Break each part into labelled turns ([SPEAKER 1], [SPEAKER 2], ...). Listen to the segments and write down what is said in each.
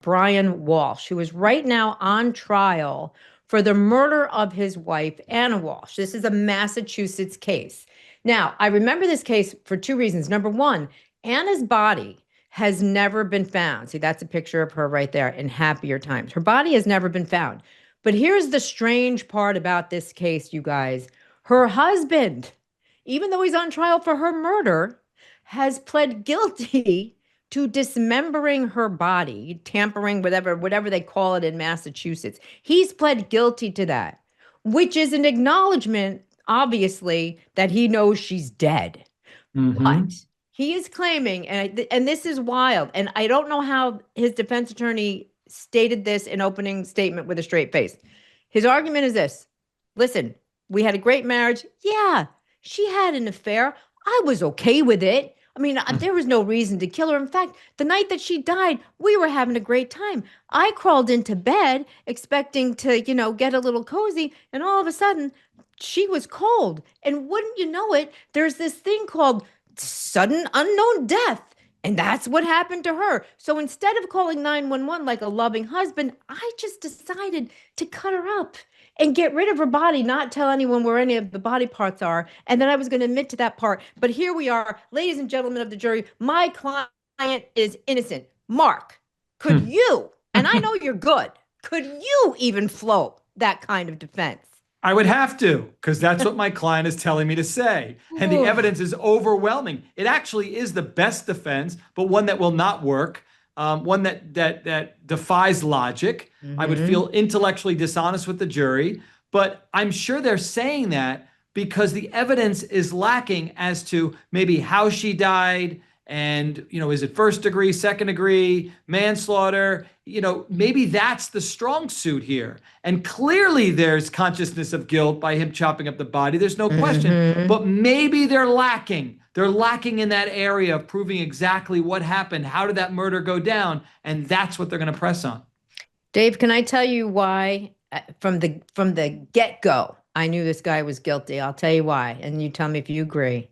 [SPEAKER 1] Brian Walsh, who is right now on trial for the murder of his wife, Anna Walsh. This is a Massachusetts case. Now, I remember this case for two reasons. Number one, Anna's body has never been found. See, that's a picture of her right there in happier times. Her body has never been found. But here's the strange part about this case, you guys. Her husband, even though he's on trial for her murder, has pled guilty to dismembering her body, tampering, whatever they call it in Massachusetts. He's pled guilty to that, which is an acknowledgement, obviously, that he knows she's dead. But he is claiming, and this is wild, and I don't know how his defense attorney stated this in opening statement with a straight face. His argument is this: listen, we had a great marriage. Yeah, she had an affair. I was okay with it. I mean, there was no reason to kill her. In fact, the night that she died, we were having a great time. I crawled into bed expecting to, get a little cozy, and all of a sudden, she was cold. And wouldn't you know it, there's this thing called sudden unknown death. And that's what happened to her. So instead of calling 911 like a loving husband, I just decided to cut her up and get rid of her body, not tell anyone where any of the body parts are. And then I was going to admit to that part. But here we are, ladies and gentlemen of the jury, my client is innocent. Mark, could you, and I know you're good, could you even float that kind of defense?
[SPEAKER 2] I would have to, because that's what my client is telling me to say. And the evidence is overwhelming. It actually is the best defense, but one that will not work. One that defies logic. I would feel intellectually dishonest with the jury, but I'm sure they're saying that because the evidence is lacking as to maybe how she died and, is it first degree, second degree, manslaughter? Maybe that's the strong suit here. And clearly there's consciousness of guilt by him chopping up the body. There's no question, but maybe they're lacking. They're lacking in that area of proving exactly what happened. How did that murder go down? And that's what they're going to press on.
[SPEAKER 1] Dave, can I tell you why from the get-go, I knew this guy was guilty. I'll tell you why. And you tell me if you agree.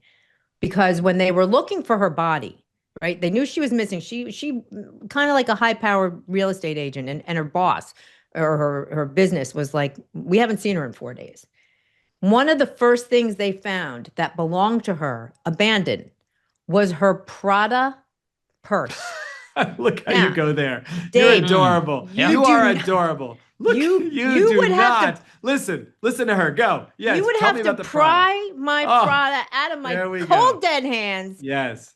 [SPEAKER 1] Because when they were looking for her body, right, they knew she was missing. She kind of like a high-powered real estate agent, and her boss or her business was like, we haven't seen her in 4 days. One of the first things they found that belonged to her, abandoned, was her Prada purse.
[SPEAKER 2] Look how you go there.
[SPEAKER 1] Dave,
[SPEAKER 2] you're adorable. You are adorable. Look, you do not. Listen to her. Go. Yes.
[SPEAKER 1] You would have to pry my Prada out of my cold, dead hands.
[SPEAKER 2] Yes.